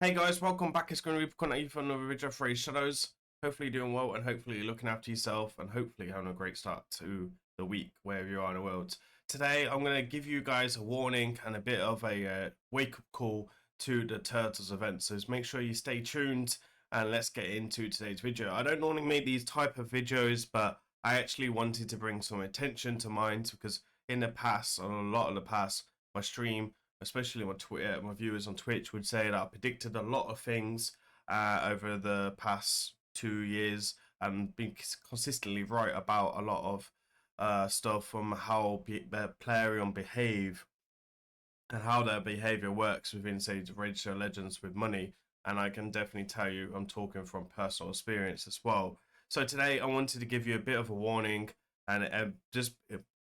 Hey guys, welcome back. It's grimreaper coming for another video for Raidshadowlegends. Hopefully you're doing well and hopefully you're looking after yourself and hopefully having a great start to the week wherever you are in the world. Today I'm going to give you guys a warning and a bit of a wake-up call to the Turtles event. So make sure you stay tuned and let's get into today's video. I don't normally make these type of videos, but I actually wanted to bring some attention to mine because in the past, a lot of the past, my stream, especially my Twitter, my viewers on Twitch would say that I predicted a lot of things over the past 2 years and been consistently right about a lot of stuff from how their Plarion behave and how their behavior works within, say, Raidshadowlegends with money. And I can definitely tell you I'm talking from personal experience as well. So today I wanted to give you a bit of a warning and just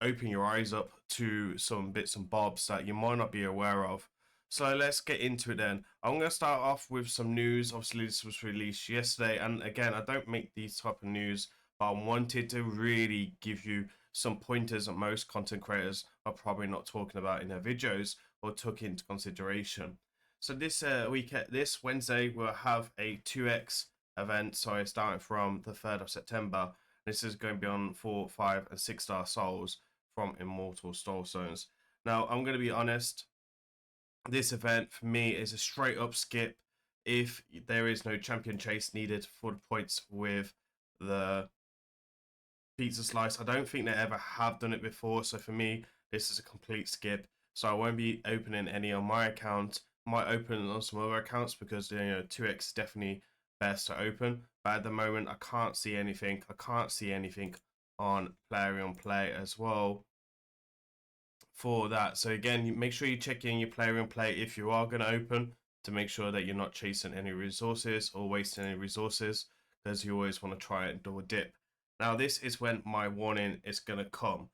open your eyes up to some bits and bobs that you might not be aware of. So let's get into it then. I'm going to start off with some news. Obviously this was released yesterday, and again, I don't make these type of news, but I wanted to really give you some pointers that most content creators are probably not talking about in their videos or took into consideration. So this this Wednesday we'll have a 2x event, so starting from the 3rd of September. This is going to be on 4, 5 and 6 star souls from Immortal Soul Zones. Now I'm going to be honest, this event for me is a straight up skip if there is no champion chase needed for the points with the pizza slice. I don't think they ever have done it before, so for me this is a complete skip. So I won't be opening any on my account. I might open on some other accounts because 2x is definitely best to open, but at the moment I can't see anything. I can't see anything on Plarion Play as well for that. So again, you make sure you check in your Plarion Play if you are going to open, to make sure that you're not chasing any resources or wasting any resources, because you always want to try and double dip. Now this is when my warning is going to come.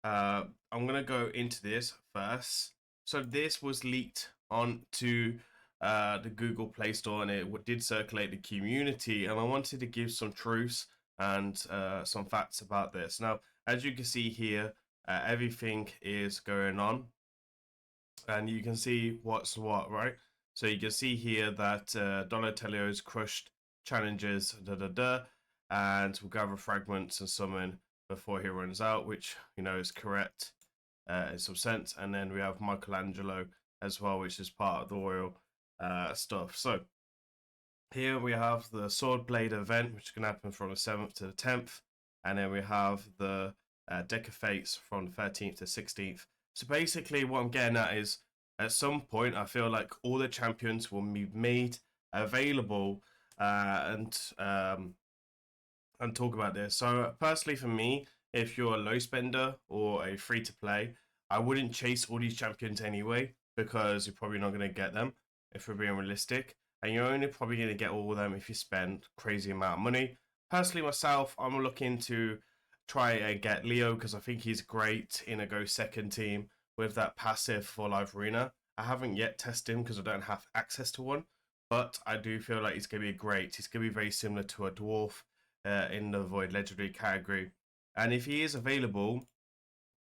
I'm going to go into this first. So this was leaked onto the Google Play Store, and it did circulate the community, and I wanted to give some truths and some facts about this. Now, as you can see here, everything is going on, and you can see what's what, right? So you can see here that Donatello's crushed challenges, and will gather fragments and summon before he runs out, which is correct in some sense. And then we have Michelangelo as well, which is part of the royal stuff. So here we have the Sword Blade event, which can happen from the 7th to the 10th, and then we have the Deck of Fates from the 13th to 16th. So basically what I'm getting at is, at some point I feel like all the champions will be made available and talk about this. So personally for me, if you're a low spender or a free to play, I wouldn't chase all these champions anyway, because you're probably not going to get them if we're being realistic, and you're only probably going to get all of them if you spend crazy amount of money. Personally myself, I'm looking to try and get Leo because I think he's great in a go second team with that passive for life arena. I haven't yet tested him because I don't have access to one, but I do feel like he's going to be great. He's going to be very similar to a dwarf in the Void Legendary category. And if he is available,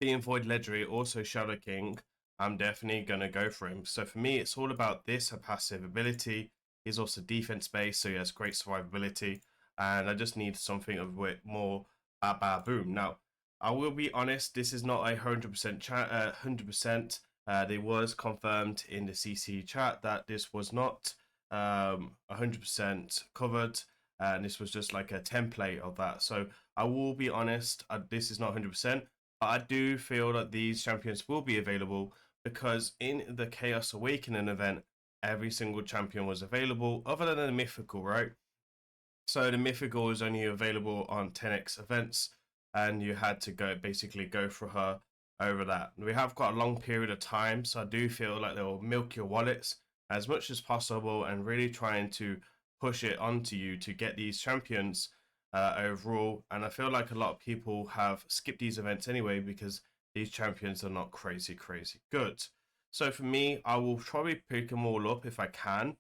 being Void Legendary, also Shadow King, I'm definitely going to go for him. So for me, it's all about this, a passive ability. He's also defense based, so he has great survivability. And I just need something of more boom. Now, I will be honest, this is not a 100%. 100%. It was confirmed in the CC chat that this was not 100% covered, and this was just like a template of that. So I will be honest, this is not 100%, but I do feel that these champions will be available, because in the Chaos Awakening event, every single champion was available other than the mythical, right? So the mythical is only available on 10x events, and you had to basically go for her over that. We have got a long period of time, so I do feel like they'll milk your wallets as much as possible and really trying to push it onto you to get these champions overall. And I feel like a lot of people have skipped these events anyway because these champions are not crazy good. So for me, I will probably pick them all up if I can,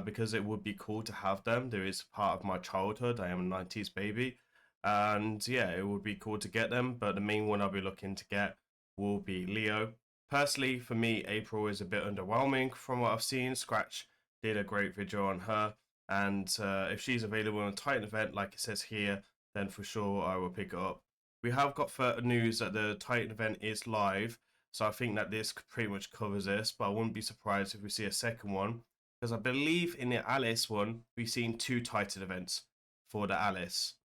because it would be cool to have them. There is part of my childhood. I am a 90s baby, and yeah, it would be cool to get them, but the main one I'll be looking to get will be Leo. Personally, for me, April is a bit underwhelming from what I've seen. Scratch did a great video on her, and if she's available on a Titan event like it says here, then for sure I will pick it up. We have got further news that the Titan event is live, so I think that this pretty much covers this, but I wouldn't be surprised if we see a second one, because I believe in the Alice one we've seen 2 Titan events for the Alice.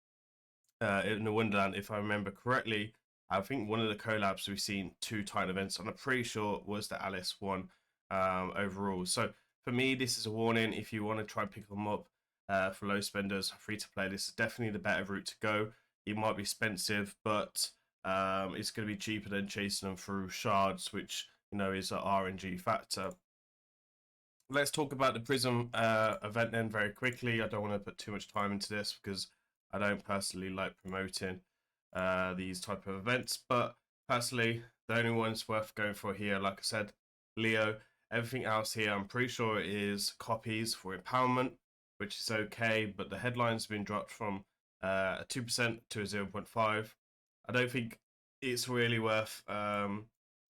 In the Wonderland, if I remember correctly, I think one of the collabs we've seen 2 Titan events, and I'm pretty sure was the Alice one overall. So for me, this is a warning. If you want to try and pick them up for low spenders, free to play, this is definitely the better route to go. It might be expensive, but it's going to be cheaper than chasing them through shards, which is an RNG factor. Let's talk about the Prism event then very quickly. I don't want to put too much time into this because I don't personally like promoting these type of events, but personally, the only ones worth going for here, like I said, Leo. Everything else here, I'm pretty sure is copies for empowerment, which is okay, but the headline's been dropped from 2% to a 0.5. I don't think it's really worth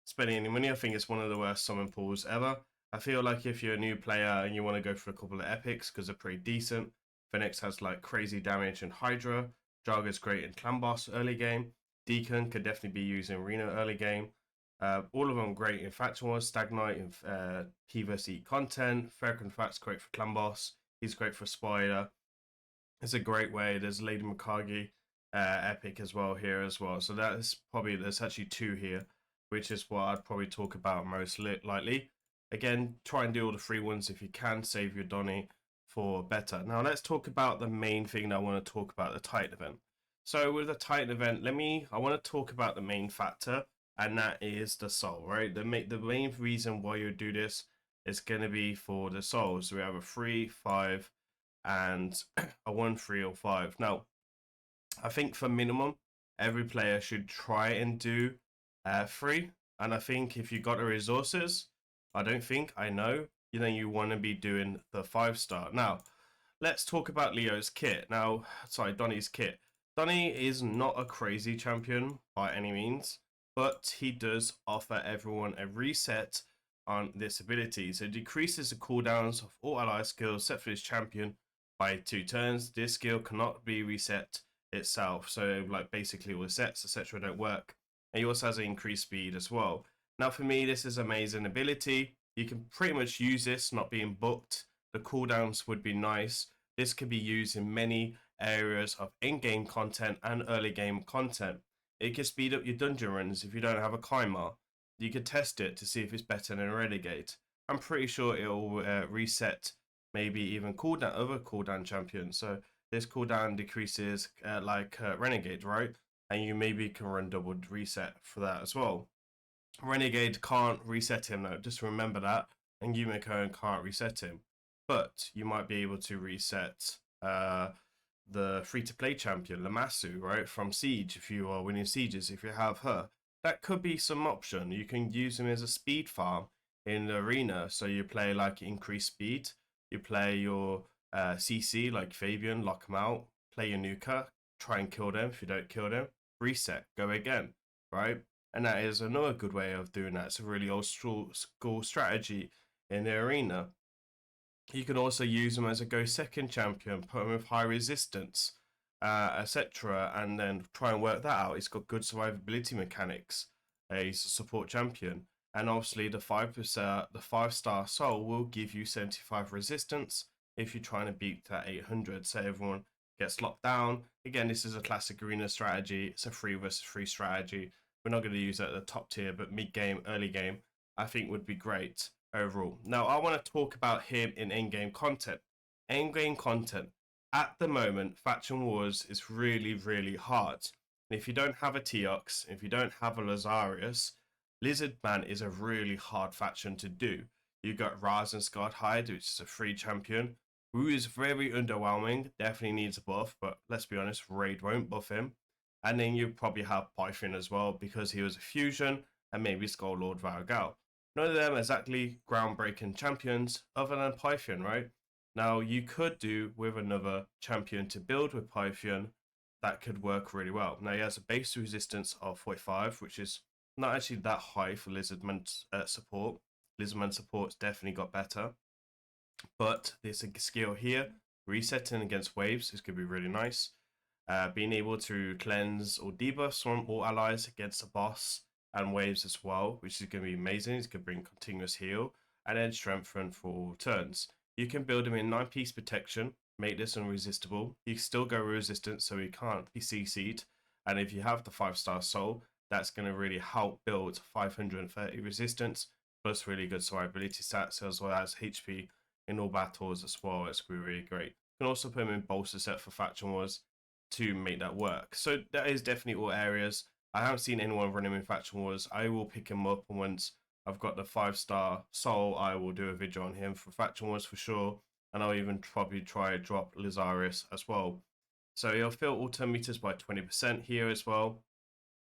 spending any money. I think it's one of the worst summon pools ever. I feel like if you're a new player and you want to go for a couple of epics because they're pretty decent, Phoenix has like crazy damage in Hydra. Jarga's great in Clan Boss early game. Deacon could definitely be used in Reno early game. All of them great in Faction Wars, Stagnite, in P vs E content. Faircon Fat's great for Clan Boss. He's great for Spider. It's a great way. There's Lady Mikage epic as well here as well. So that's probably, there's actually 2 here, which is what I'd probably talk about most lightly. Again, try and do all the free ones if you can, save your Donny for better. Now let's talk about the main thing that I want to talk about, the Titan event. So with the Titan event, I want to talk about the main factor, and that is the soul, right? The main reason why you do this is going to be for the souls. We have a 3, 5, and a 1, 3, or 5. Now, I think for minimum, every player should try and do 3, and I think if you got the resources, I know you want to be doing the 5-star. Now, let's talk about Leo's kit. Donny's kit. Donny is not a crazy champion by any means, but he does offer everyone a reset on this ability. So it decreases the cooldowns of all ally skills set for this champion by 2 turns. This skill cannot be reset itself. So like basically all the sets, etc. don't work. And he also has an increased speed as well. Now for me, this is amazing ability. You can pretty much use this not being booked. The cooldowns would be nice. This could be used in many areas of in-game content and early game content. It can speed up your dungeon runs if you don't have a Kymar. You could test it to see if it's better than Renegade. I'm pretty sure it'll reset maybe even other cooldown champions. So this cooldown decreases like Renegade, right? And you maybe can run double reset for that as well. Renegade can't reset him though, just remember that. And Yumiko can't reset him. But you might be able to reset the free-to-play champion, Lamasu, right? From Siege, if you are winning Sieges, if you have her. That could be some option. You can use him as a speed farm in the arena. So you play like increased speed. You play your CC like Fabian, lock him out. Play your Nuka, try and kill them. If you don't kill them, reset, go again, right? And that is another good way of doing that. It's a really old school strategy in the arena. You can also use him as a go second champion, put him with high resistance, etc. And then try and work that out. He's got good survivability mechanics. He's a support champion. And obviously the 5-star soul will give you 75 resistance if you're trying to beat that 800. So everyone gets locked down. Again, this is a classic arena strategy. It's a 3 versus 3 strategy. We're not going to use that at the top tier, but mid-game, early game, I think would be great overall. Now, I want to talk about him in in-game content. In-game content, at the moment, Faction Wars is really, really hard. And if you don't have a Teox, if you don't have a Lazarus, Lizardman is a really hard faction to do. You got Raz and Scarred Hide, which is a free champion, who is very underwhelming, definitely needs a buff, but let's be honest, Raid won't buff him. And then you probably have Python as well, because he was a fusion, and maybe Skull Lord Vargal. None of them exactly groundbreaking champions, other than Python, right? Now, you could do with another champion to build with Python, that could work really well. Now, he has a base resistance of 45, which is not actually that high for Lizardman support. Lizardman support's definitely got better. But there's a skill here, resetting against waves is going to be really nice. Being able to cleanse or debuff some all allies against a boss and waves as well, which is going to be amazing. It's going to bring continuous heal and then strengthen for all turns. You can build him in 9-piece protection, make this unresistible. You can still go resistant, so he can't be CC'd. And if you have the 5-star soul, that's going to really help build 530 resistance, plus really good survivability stats as well as HP in all battles as well. It's going to be really great. You can also put him in bolster set for faction wars to make that work. So that is definitely all areas. I haven't seen anyone run him in faction wars. I will pick him up, and once I've got the 5-star soul, I will do a video on him for faction wars for sure. And I'll even probably try drop Lazarus as well. So he'll fill all turn meters by 20% here as well,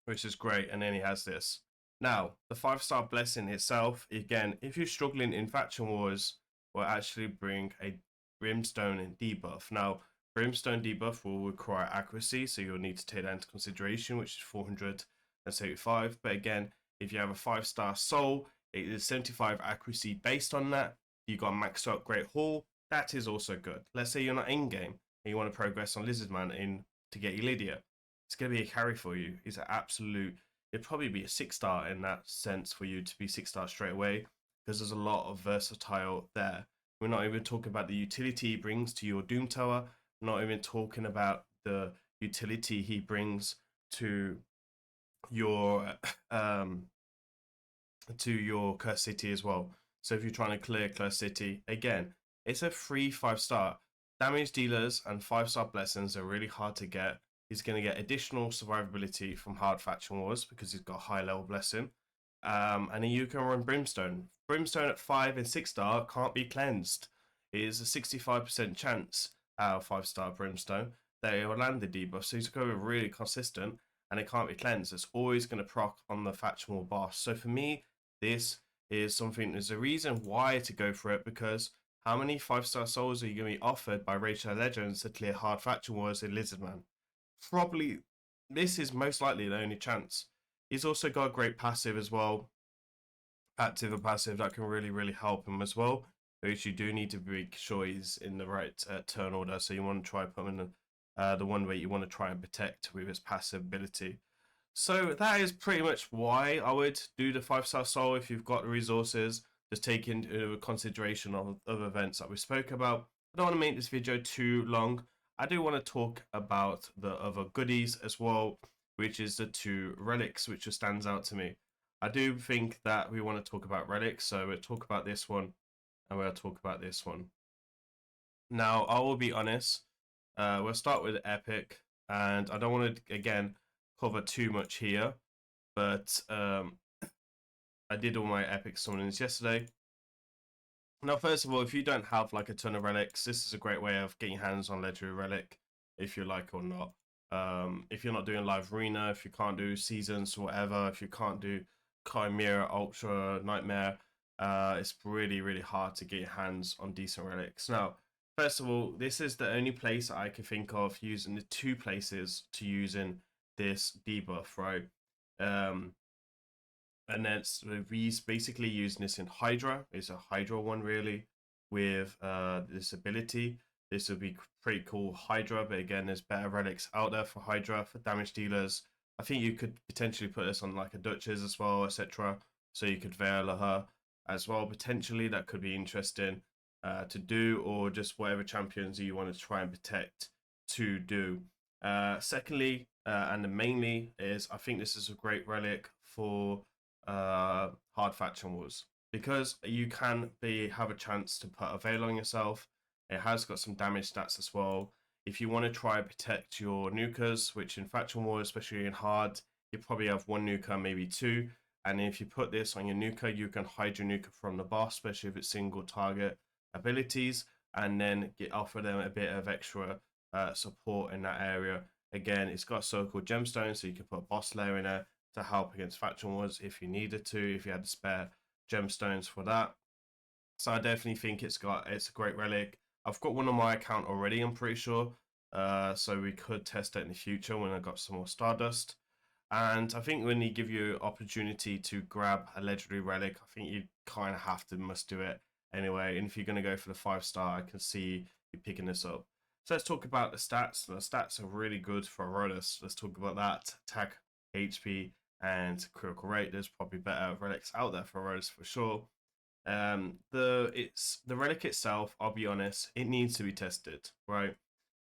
which is great. And then he has this. Now, the 5-star blessing itself, again, if you're struggling in faction wars, will actually bring a brimstone and debuff. Now, brimstone debuff will require accuracy, so you'll need to take that into consideration, which is 475. But again, if you have a 5-star soul, it is 75 accuracy based on that. You got maxed out Great Hall, that is also good. Let's say you're not in game and you want to progress on Lizardman in to get Lydia. It's going to be a carry for you. It's an absolute, it'd probably be a 6-star in that sense for you to be 6-star straight away, because there's a lot of versatile there. We're not even talking about the utility he brings to your Doom Tower. We're not even talking about the utility he brings to your Curse City as well. So if you're trying to clear Curse City, again, it's a free 5-star. Damage dealers and 5-star blessings are really hard to get. He's going to get additional survivability from hard faction wars because he's got high level blessing. And then you can run Brimstone. Brimstone at 5 and 6-star can't be cleansed. It is a 65% chance out of 5-star Brimstone that it will land the debuff. So he's going to be really consistent and it can't be cleansed. It's always going to proc on the faction war boss. So for me, this is something, there's a reason why to go for it, because how many 5-star souls are you going to be offered by Raidshadowlegends to clear hard faction wars in Lizardman? Probably, this is most likely the only chance. He's also got a great passive as well, active and passive, that can really help him as well, which you do need to make sure he's in the right turn order. So you want to try put him in the one where you want to try and protect with his passive ability. So that is pretty much why I would do the 5-star soul if you've got the resources. Just take into consideration of events that we spoke about. I don't want to make this video too long. I do want to talk about the other goodies as well, which is the 2 relics, which just stands out to me. I do think that we want to talk about relics, so we'll talk about this one and we'll talk about this one. Now, I will be honest, we'll start with epic, and I don't want to, again, cover too much here, but I did all my epic summonings yesterday. Now, first of all, if you don't have like a ton of relics, this is a great way of getting your hands on legendary relic, if you like or not. If you're not doing live arena, if you can't do seasons or whatever, if you can't do Chimera, Ultra, Nightmare, it's really hard to get your hands on decent relics. Now, first of all, this is the only place I can think of using the 2 places to using this debuff, right? And that's he's basically using this in Hydra. It's a Hydra one really with this ability. This would be pretty cool Hydra, but again, there's better relics out there for Hydra for damage dealers. I think you could potentially put this on like a Duchess as well, etc. So you could veil her as well. Potentially that could be interesting to do, or just whatever champions you want to try and protect to do. Secondly, and mainly is I think this is a great relic for hard faction wars, because you can have a chance to put a veil on yourself. It has got some damage stats as well. If you want to try and protect your nukers, which in faction war, especially in hard, you probably have 1 nuker, maybe 2. And if you put this on your nuker, you can hide your nuker from the boss, especially if it's single target abilities, and then offer them a bit of extra support in that area. Again, it's got so-called gemstones, so you can put a boss layer in there to help against faction wars if you needed to, if you had to spare gemstones for that. So I definitely think it's a great relic. I've got one on my account already, I'm pretty sure. So we could test it in the future when I got some more Stardust. And I think when they give you opportunity to grab a legendary relic, I think you kind of must do it anyway. And if you're going to go for the 5-star, I can see you picking this up. So let's talk about the stats. The stats are really good for Rodus. Let's talk about that. Attack, HP, and critical rate. There's probably better relics out there for Rodus for sure. The relic itself, I'll be honest, it needs to be tested, right?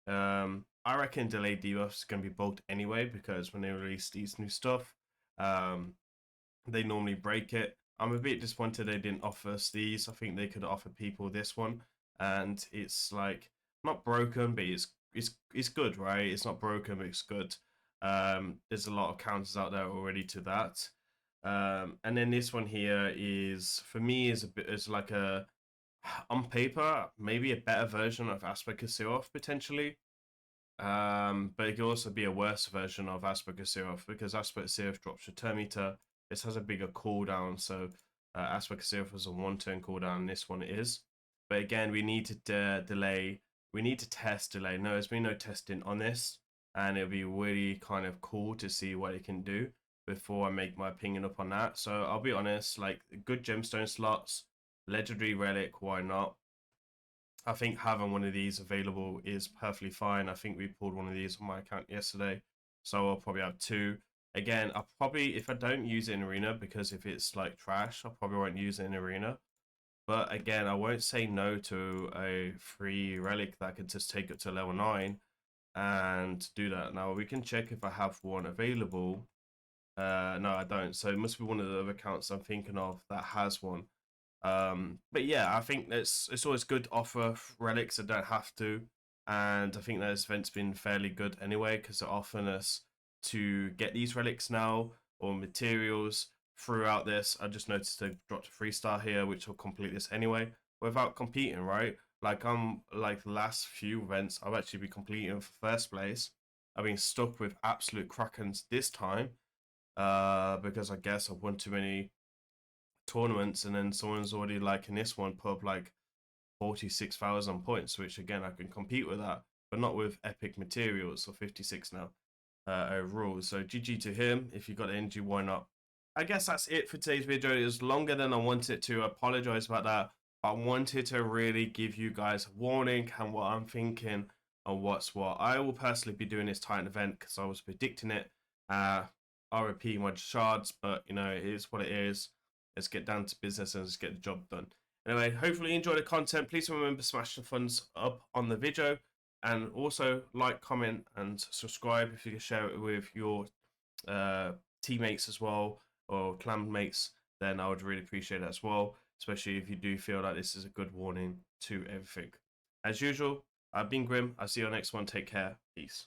I reckon delayed debuffs is going to be bugged anyway, because when they release these new stuff, they normally break it. I'm a bit disappointed they didn't offer us these. I think they could offer people this one, and it's like not broken, but it's good, right? It's not broken, but it's good. There's a lot of counters out there already to that. And then this one here is, for me, is like a, on paper, maybe a better version of Aspect of Siroth potentially. But it could also be a worse version of Aspect of Siroth, because Aspect of Siroth drops return meter. This has a bigger cooldown, so Aspect of Siroth was a 1-turn cooldown, this one is. But again, we need to delay. We need to test delay. No, there's been no testing on this, and it'll be really kind of cool to see what it can do before I make my opinion up on that. So I'll be honest, like, good gemstone slots, legendary relic, why not? I think having one of these available is perfectly fine. I think we pulled one of these on my account yesterday, so I'll probably have 2. Again, I'll probably, if I don't use it in arena, because if it's like trash, I probably won't use it in arena. But again, I won't say no to a free relic that could just take it to level 9 and do that. Now we can check if I have one available. No, I don't. So it must be one of the other accounts I'm thinking of that has one. But yeah, I think it's always good to offer relics that don't have to, and I think that this event's been fairly good anyway, because they're offering us to get these relics now or materials throughout this. I just noticed they dropped a 3-star here, which will complete this anyway without competing, right? Like, I'm like the last few events I've actually been completing for first place. I've been stuck with absolute krakens this time, because I guess I've won too many tournaments, and then someone's already, like in this one, put up like 46,000 points, which again I can compete with that, but not with epic materials. So 56 now overall. So GG to him. If you got the energy, why not? I guess that's it for today's video. It was longer than I wanted to. I apologize about that. I wanted to really give you guys a warning and what I'm thinking and what's what. I will personally be doing this Titan event because I was predicting it. RIP my shards, but you know, it is what it is. Let's get down to business and let's get the job done. Anyway, hopefully you enjoy the content. Please remember to smash the thumbs up on the video, and also like, comment, and subscribe if you can share it with your teammates as well, or clan mates. Then I would really appreciate that as well, especially if you do feel like this is a good warning to everything. As usual, I've been Grim. I'll see you on the next one. Take care. Peace.